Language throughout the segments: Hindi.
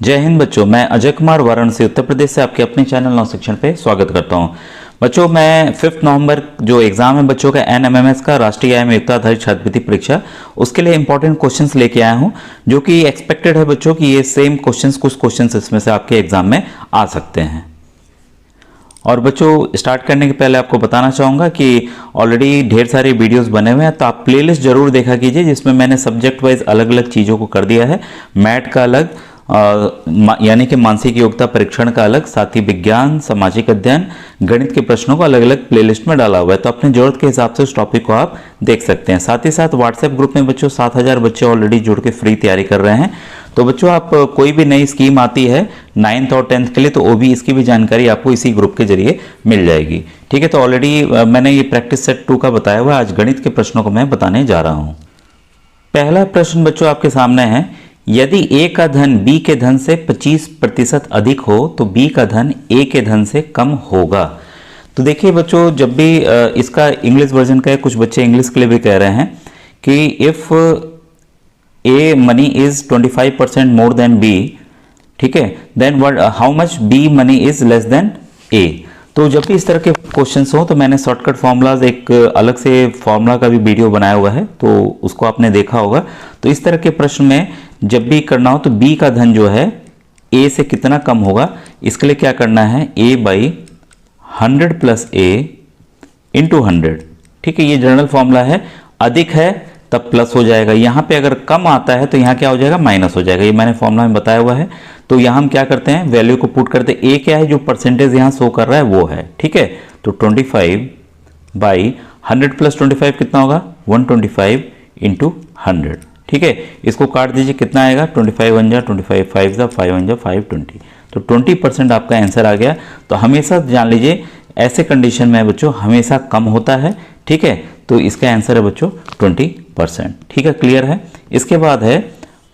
जय हिंद बच्चों, मैं अजय कुमार वाराणसी उत्तर प्रदेश से आपके अपने चैनल नव शिक्षण पे स्वागत करता हूं। बच्चों, मैं 5 नवंबर जो एग्जाम है बच्चों का NMMS का राष्ट्रीय आय में युक्त आधारित छात्रवृत्ति परीक्षा, उसके लिए इंपॉर्टेंट क्वेश्चंस लेके आया हूं, जो कि एक्सपेक्टेड है बच्चों कि ये सेम क्वेश्चंस, कुछ क्वेश्चंस इसमें से आपके एग्जाम में आ सकते हैं। और बच्चों, स्टार्ट करने के पहले आपको बताना चाहूँगा कि ऑलरेडी ढेर सारे वीडियोस बने हुए हैं, तो आप प्लेलिस्ट जरूर देखा कीजिए, जिसमें मैंने सब्जेक्ट वाइज अलग अलग चीज़ों को कर दिया है। मैथ का अलग, यानी कि मानसिक योग्यता परीक्षण का अलग, साथ ही विज्ञान, सामाजिक अध्ययन, गणित के प्रश्नों को अलग अलग प्लेलिस्ट में डाला हुआ है, तो अपने जरूरत के हिसाब से उस टॉपिक को आप देख सकते हैं। साथ ही साथ व्हाट्सएप ग्रुप में बच्चों 7000 बच्चे ऑलरेडी जुड़ के फ्री तैयारी कर रहे हैं। तो बच्चों, आप कोई भी नई स्कीम आती है 9th और 10th के लिए, तो वो भी इसकी भी जानकारी आपको इसी ग्रुप के जरिए मिल जाएगी। ठीक है, तो ऑलरेडी मैंने ये प्रैक्टिस सेट 2 का बताया हुआ है। आज गणित के प्रश्नों को मैं बताने जा रहा हूँ। पहला प्रश्न बच्चों आपके सामने है, यदि A का धन B के धन से 25% अधिक हो तो B का धन A के धन से कम होगा। तो देखिए बच्चों, जब भी इसका इंग्लिश वर्जन का है, कुछ बच्चे इंग्लिश के लिए भी कह रहे हैं कि if A money is 25% more than B, ठीक है, then what how much B money is less than A। तो जब भी इस तरह के क्वेश्चंस हो तो मैंने शॉर्टकट फॉर्मूलाज एक अलग से फॉर्मूला का भी वीडियो बनाया हुआ है, तो उसको आपने देखा होगा। तो इस तरह के प्रश्न में जब भी करना हो तो B का धन जो है A से कितना कम होगा, इसके लिए क्या करना है, A by 100 plus A into 100। ठीक है, ये जनरल फॉर्मूला है। अधिक है तब प्लस हो जाएगा, यहाँ पे अगर कम आता है तो यहाँ क्या हो जाएगा, माइनस हो जाएगा। ये मैंने फॉर्मूला में बताया हुआ है। तो यहाँ हम क्या करते हैं, वैल्यू को पुट करते हैं। A क्या है, जो परसेंटेज यहाँ शो कर रहा है वो है। ठीक है, तो 25 बाई 100 प्लस 25 कितना होगा, 125 इंटू 100। ठीक है, इसको काट दीजिए, कितना आएगा, 25 1 जा 25, 5 जा 5 1 जा 5, 20। तो 20% आपका आंसर आ गया। तो हमेशा जान लीजिए, ऐसे कंडीशन में बच्चों हमेशा कम होता है। ठीक है, तो इसका आंसर है बच्चों 20%। ठीक है, क्लियर है। इसके बाद है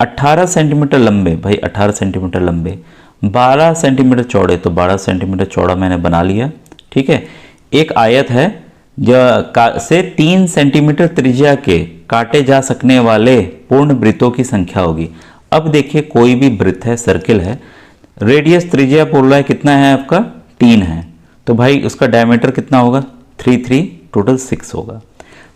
18 सेंटीमीटर लंबे, भाई 18 सेंटीमीटर लंबे, 12 सेंटीमीटर चौड़े, तो 12 सेंटीमीटर चौड़ा मैंने बना लिया। ठीक है, एक आयत है से 3 सेंटीमीटर त्रिज्या के काटे जा सकने वाले पूर्ण वृत्तों की संख्या होगी। अब देखिए, कोई भी वृत्त है, सर्किल है, रेडियस त्रिज्या बोल रहा है कितना है आपका, 3 है, तो भाई उसका डायमीटर कितना होगा, 3 3, टोटल 6 होगा।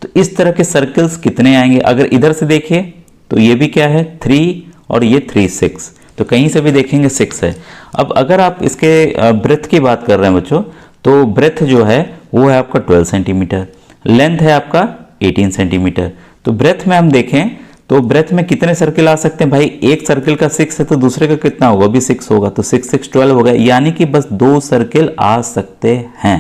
तो इस तरह के सर्कल्स कितने आएंगे, अगर इधर से देखिए तो ये भी क्या है 3 और ये 3 6, तो कहीं से भी देखेंगे 6 है। अब अगर आप इसके ब्रेथ की बात कर रहे हैं बच्चों, तो ब्रेथ जो है वो है आपका 12 सेंटीमीटर, लेंथ है आपका 18 सेंटीमीटर। तो ब्रेथ में हम देखें तो ब्रेथ में कितने सर्किल आ सकते हैं, भाई एक सर्किल का 6 है तो दूसरे का कितना होगा, भी 6 होगा, तो 6 6 12 होगा, यानी कि बस 2 सर्किल आ सकते हैं।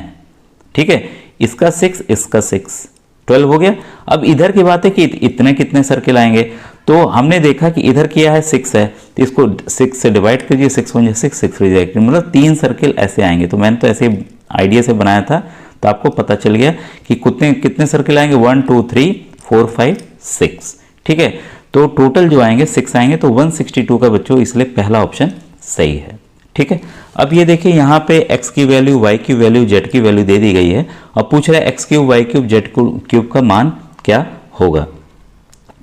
ठीक है, इसका 6 इसका 6, 12 हो गया। अब इधर की बात है कि इतने कितने सर्किल आएंगे, तो हमने देखा कि इधर किया है 6 है, तो इसको 6 से डिवाइड कीजिए, 6 1 6 6 3 जाएगी, मतलब 3 सर्किल ऐसे आएंगे। तो मैंने तो ऐसे आइडिया से बनाया था, तो आपको पता चल गया कि कितने कितने सर्किल आएंगे, 1 2 3 4 5 6। ठीक है, तो टोटल जो आएंगे 6 आएंगे, तो 162 का बच्चों इसलिए पहला ऑप्शन सही है। ठीक है, अब ये देखिए, यहाँ पे x की वैल्यू, y की वैल्यू, z की वैल्यू दे दी गई है, और पूछ रहा है x cube, y cube, z cube का मान क्या होगा।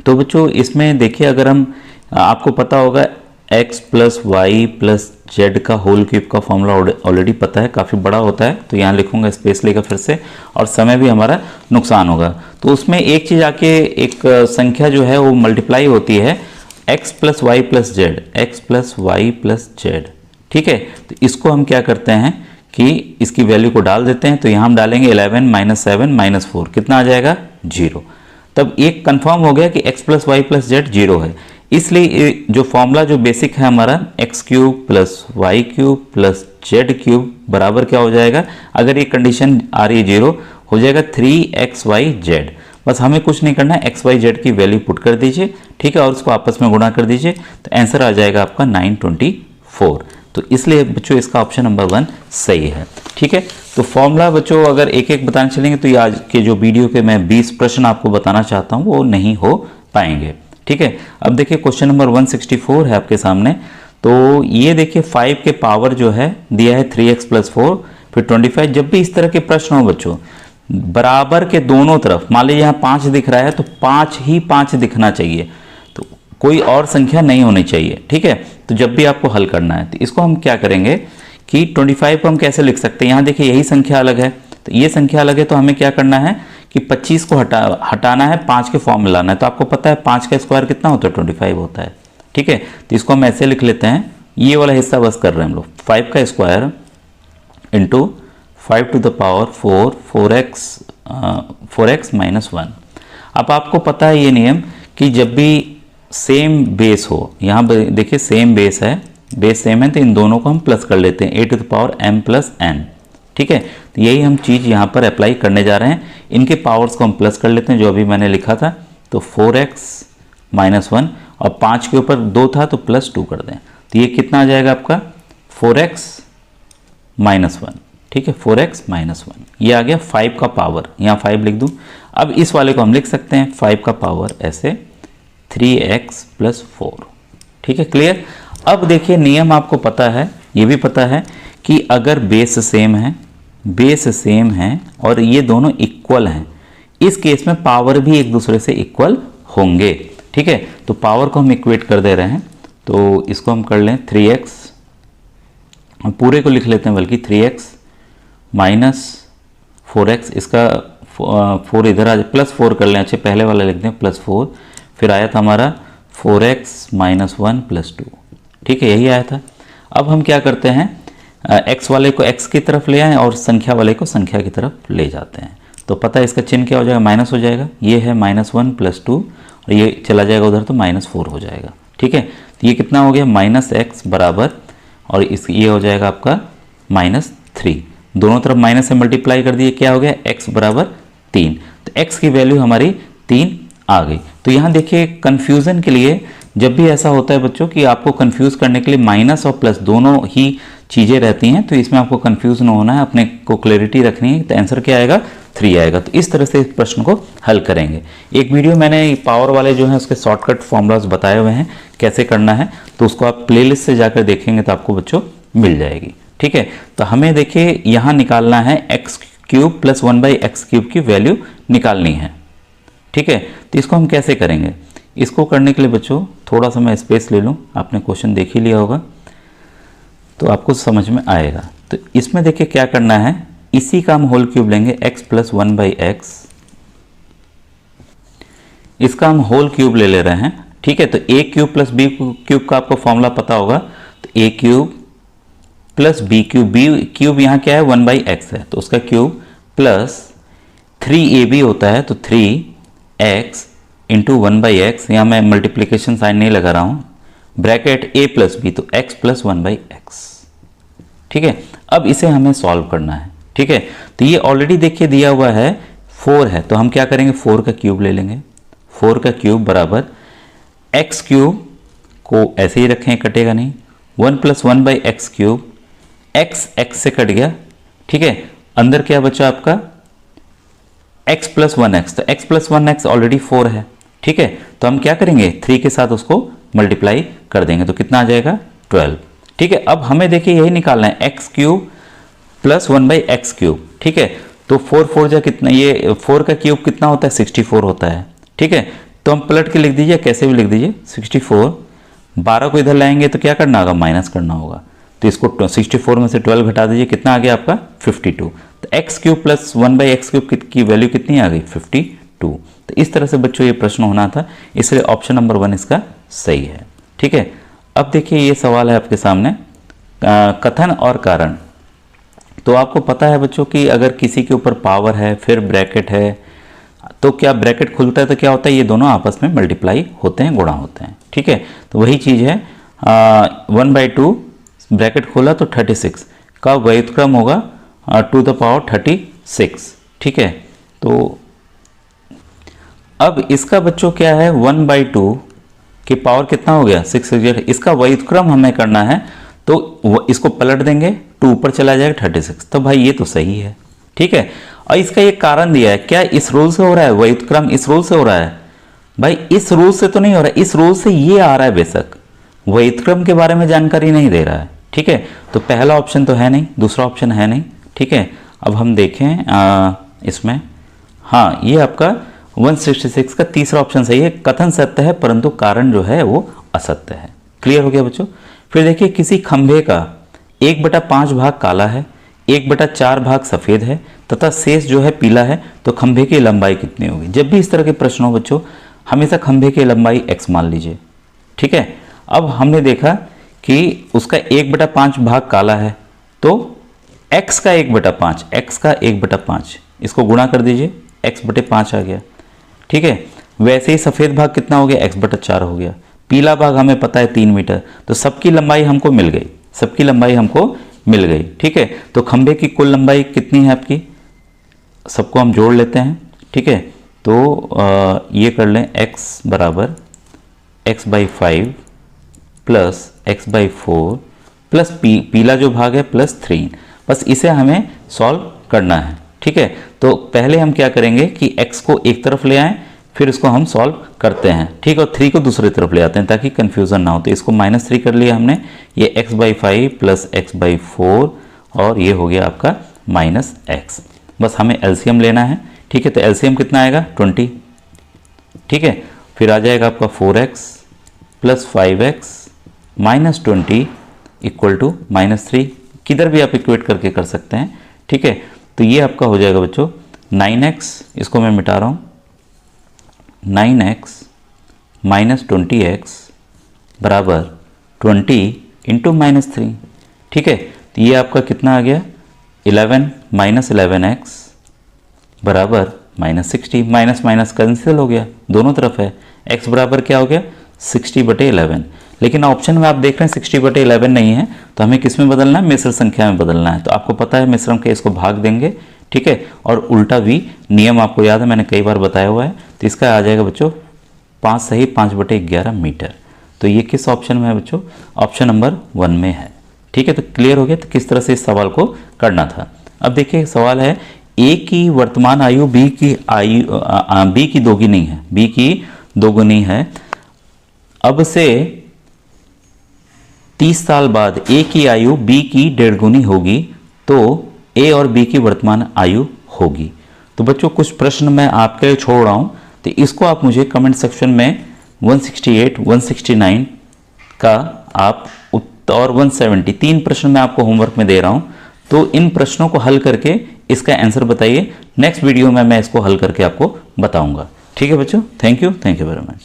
तो बच्चों इसमें देखिए, अगर हम, आपको पता होगा x plus Y plus Z का होल क्यूब का फॉर्मूला ऑलरेडी पता है, काफ़ी बड़ा होता है, तो यहाँ लिखूंगा स्पेस लेकर फिर से, और समय भी हमारा नुकसान होगा। तो उसमें एक चीज़ आके, एक संख्या जो है वो मल्टीप्लाई होती है, x plus Y plus Z, X plus Y plus Z. ठीक है, तो इसको हम क्या करते हैं कि इसकी वैल्यू को डाल देते हैं, तो यहाँ हम डालेंगे 11 माइनस 7 माइनस 4, कितना आ जाएगा, 0। तब एक कंफर्म हो गया कि x plus Y plus Z 0 है। इसलिए जो फॉर्मूला जो बेसिक है हमारा, X cube plus Y cube plus Z cube बराबर क्या हो जाएगा, अगर ये कंडीशन आ रही है 0, हो जाएगा 3xyz। बस हमें कुछ नहीं करना है, xyz की वैल्यू पुट कर दीजिए। ठीक है, और उसको आपस में गुणा कर दीजिए, तो आंसर आ जाएगा आपका 924। तो इसलिए बच्चों इसका ऑप्शन नंबर 1 सही है। ठीक है, तो फॉर्मूला बच्चों अगर एक एक बताने चलेंगे तो ये आज के जो वीडियो के मैं 20 प्रश्न आपको बताना चाहता हूँ वो नहीं हो पाएंगे। ठीक है, अब देखिए क्वेश्चन नंबर 164 है आपके सामने। तो ये देखिए 5 के पावर जो है दिया है 3x प्लस 4 फिर 25। जब भी इस तरह के प्रश्न हो बच्चों, बराबर के दोनों तरफ, मान लीजिए यहाँ 5 दिख रहा है तो 5 ही 5 दिखना चाहिए। तो कोई और संख्या नहीं होनी चाहिए। ठीक है, तो जब भी आपको हल करना है तो इसको हम क्या करेंगे कि 25 को हम कैसे लिख सकते हैं, यहाँ देखिए यही संख्या अलग है तो ये संख्या अलग है, तो हमें क्या करना है कि 25 को हटाना है, 5 के फॉर्म में लाना है। तो आपको पता है 5 का स्क्वायर कितना होता है, 25 होता है। ठीक है, तो इसको हम ऐसे लिख लेते हैं, ये वाला हिस्सा बस कर रहे हैं हम लोग, 5 का square into 5 to the power 4x minus 1। अब आपको पता है ये नियम कि जब भी सेम बेस हो, यहाँ देखिए सेम बेस है, बेस सेम है, तो इन दोनों को हम प्लस कर लेते हैं, a to the power m plus n। ठीक है, तो यही हम चीज़ यहाँ पर अप्लाई करने जा रहे हैं। इनके पावर्स को हम प्लस कर लेते हैं जो अभी मैंने लिखा था, तो 4x माइनस 1 और 5 के ऊपर 2 था तो प्लस 2 कर दें, तो ये कितना आ जाएगा आपका 4x माइनस 1। ठीक है, 4x माइनस 1, ये आ गया 5 का पावर, यहाँ 5 लिख दूँ। अब इस वाले को हम लिख सकते हैं 5 का पावर ऐसे 3x प्लस 4। ठीक है, क्लियर। अब देखिए नियम आपको पता है, ये भी पता है कि अगर बेस सेम है और ये दोनों इक्वल हैं, इस केस में पावर भी एक दूसरे से इक्वल होंगे। ठीक है, तो पावर को हम इक्वेट कर दे रहे हैं, तो इसको हम कर लें 3x, हम पूरे को लिख लेते हैं बल्कि 3x माइनस 4x, इसका 4 इधर आ जाए, प्लस 4 कर लें, अच्छे पहले वाला लिखते हैं प्लस 4, फिर आया था हमारा 4x माइनस 1 प्लस 2। ठीक है, यही आया था। अब हम क्या करते हैं, x वाले को x की तरफ ले आए और संख्या वाले को संख्या की तरफ ले जाते हैं, तो पता है इसका चिन्ह क्या हो जाएगा, माइनस हो जाएगा। ये है -1 प्लस 2 और ये चला जाएगा उधर तो -4 हो जाएगा। ठीक है, तो ये कितना हो गया -x बराबर, और ये हो जाएगा आपका -3, दोनों तरफ माइनस से मल्टीप्लाई कर दिए, क्या हो गया x बराबर 3, तो x की वैल्यू हमारी 3 आ गई। तो यहाँ देखिए कन्फ्यूज़न के लिए जब भी ऐसा होता है बच्चों कि आपको कंफ्यूज करने के लिए माइनस और प्लस दोनों ही चीज़ें रहती हैं, तो इसमें आपको कंफ्यूज ना होना है, अपने को क्लैरिटी रखनी है, तो आंसर क्या आएगा 3 आएगा। तो इस तरह से इस प्रश्न को हल करेंगे। एक वीडियो मैंने पावर वाले जो है उसके शॉर्टकट फॉर्मूलाज बताए हुए हैं कैसे करना है, तो उसको आप प्लेलिस्ट से जाकर देखेंगे तो आपको बच्चों मिल जाएगी। ठीक है, तो हमें देखिए यहाँ निकालना है x³ प्लस 1/x³ की वैल्यू निकालनी है। ठीक है, तो इसको हम कैसे करेंगे, इसको करने के लिए बच्चों थोड़ा सा मैं स्पेस ले लूँ, आपने क्वेश्चन देख ही लिया होगा तो आपको समझ में आएगा। तो इसमें देखिए क्या करना है, इसी का हम होल क्यूब लेंगे, x प्लस 1/x, इसका हम होल क्यूब ले रहे हैं। ठीक है, तो a³ प्लस b³ का आपको फॉर्मूला पता होगा, तो a³ प्लस b³, b³ यहाँ क्या है 1/x है, तो उसका क्यूब प्लस 3ab होता है, तो 3x इंटू 1/x, यहाँ मैं मल्टीप्लीकेशन साइन नहीं लगा रहा हूँ, ब्रैकेट a प्लस b, तो x प्लस 1/x। ठीक है, अब इसे हमें सॉल्व करना है। ठीक है, तो ये ऑलरेडी देखिए दिया हुआ है 4 है, तो हम क्या करेंगे 4 का क्यूब ले लेंगे, 4 का क्यूब बराबर x³ को ऐसे ही रखें, कटेगा नहीं, 1 प्लस 1/x³, x से कट गया। ठीक है, अंदर क्या बचा आपका x प्लस 1x, तो x प्लस 1x ऑलरेडी 4 है। ठीक है, तो हम क्या करेंगे 3 के साथ उसको मल्टीप्लाई कर देंगे, तो कितना आ जाएगा 12। ठीक है, अब हमें देखिए यही निकालना है x³ प्लस 1/x³। ठीक है, तो 4 जा कितना, ये 4 का क्यूब कितना होता है 64 होता है। ठीक है, तो हम पलट के लिख दीजिए, कैसे भी लिख दीजिए 64, 12 को इधर लाएंगे तो क्या करना होगा माइनस करना होगा, तो इसको 64 में से 12 घटा दीजिए, कितना आ गया आपका 52। तो x³ प्लस 1/x³ की वैल्यू कितनी आ गई 52। तो इस तरह से बच्चों ये प्रश्न होना था, इसलिए ऑप्शन नंबर 1 इसका सही है। ठीक है, अब देखिए ये सवाल है आपके सामने, कथन और कारण। तो आपको पता है बच्चों कि अगर किसी के ऊपर पावर है फिर ब्रैकेट है, तो क्या ब्रैकेट खुलता है तो क्या होता है, ये दोनों आपस में मल्टीप्लाई होते हैं, गुणा होते हैं। ठीक है, तो वही चीज़ है 1/2 ब्रैकेट खोला तो 36 का व्युत्क्रम होगा 2 द पावर 36। ठीक है, तो अब इसका बच्चों क्या है 1/2 की पावर कितना हो गया 6, इसका व्युत्क्रम हमें करना है, तो इसको पलट देंगे, 2 ऊपर चला जाएगा 36, तो भाई ये तो सही है। ठीक है, और इसका ये कारण दिया है, क्या इस रूल से हो रहा है व्युत्क्रम, इस रूल से हो रहा है भाई, इस रूल से तो नहीं हो रहा है, इस रूल से ये आ रहा है, बेशक व्युत्क्रम के बारे में जानकारी नहीं दे रहा है। ठीक है, तो पहला ऑप्शन तो है नहीं, दूसरा ऑप्शन है नहीं। ठीक है, अब हम देखें इसमें, हाँ ये आपका 166 का तीसरा ऑप्शन सही है। कथन सत्य है परंतु कारण जो है वो असत्य है। क्लियर हो गया बच्चों। फिर देखिए किसी खंभे का 1/5 भाग काला है, 1/4 भाग सफ़ेद है तथा शेष जो है पीला है, तो खंभे की लंबाई कितनी होगी। जब भी इस तरह के प्रश्न हो बच्चों, हमेशा खंभे की लंबाई x मान लीजिए। ठीक है, अब हमने देखा कि उसका 1/5 भाग काला है, तो x का 1/5 इसको गुणा कर दीजिए, x/5 आ गया। ठीक है, वैसे ही सफ़ेद भाग कितना हो गया, x/4 हो गया। पीला भाग हमें पता है 3 मीटर, तो सबकी लंबाई हमको मिल गई। ठीक है, तो खंभे की कुल लंबाई कितनी है आपकी, सबको हम जोड़ लेते हैं। ठीक है, तो ये कर लें x बराबर x/5 प्लस x/4 प्लस पीला जो भाग है प्लस 3। बस इसे हमें सॉल्व करना है। ठीक है, तो पहले हम क्या करेंगे कि x को एक तरफ ले आएं, फिर इसको हम सॉल्व करते हैं। ठीक, और 3 को दूसरी तरफ ले आते हैं ताकि कंफ्यूजन ना हो। तो इसको -3 कर लिया हमने, ये x/5 प्लस x/4 और ये हो गया आपका -x। बस हमें एलसीएम लेना है। ठीक है, तो एलसीएम कितना आएगा 20। ठीक है, फिर आ जाएगा आपका 4x plus 5x minus 20 equal to -3। किधर भी आप इक्वेट करके कर सकते हैं। ठीक है, तो ये आपका हो जाएगा बच्चों 9x, इसको मैं मिटा रहा हूँ, 9x माइनस 20x बराबर 20 इंटू -3। ठीक है, तो ये आपका कितना आ गया 11 माइनस 11x बराबर -60। माइनस माइनस कैंसिल हो गया, दोनों तरफ है। x बराबर क्या हो गया 60/11। लेकिन ऑप्शन में आप देख रहे हैं 60/11 नहीं है, तो हमें किस में बदलना है, मिश्र संख्या में बदलना है। तो आपको पता है मिश्रम के इसको भाग देंगे। ठीक है, और उल्टा v नियम आपको याद है, मैंने कई बार बताया हुआ है। तो इसका आ जाएगा बच्चों 5 सही 5/11 मीटर। तो ये किस ऑप्शन में है बच्चों, ऑप्शन नंबर 1 में है। ठीक है, तो क्लियर हो गया तो किस तरह से इस सवाल को करना था। अब देखिए सवाल है, a की वर्तमान आयु b की दोगुनी है, b की दोगुनी है। अब से 30 साल बाद a की आयु b की 1.5 गुनी होगी, तो a और b की वर्तमान आयु होगी। तो बच्चों कुछ प्रश्न मैं आपके लिए छोड़ रहा हूँ, तो इसको आप मुझे कमेंट सेक्शन में 168, 169 का आप और 170 3 प्रश्न मैं आपको होमवर्क में दे रहा हूँ। तो इन प्रश्नों को हल करके इसका आंसर बताइए। नेक्स्ट वीडियो में मैं इसको हल करके आपको बताऊंगा। ठीक है बच्चों, थैंक यू वेरी मच।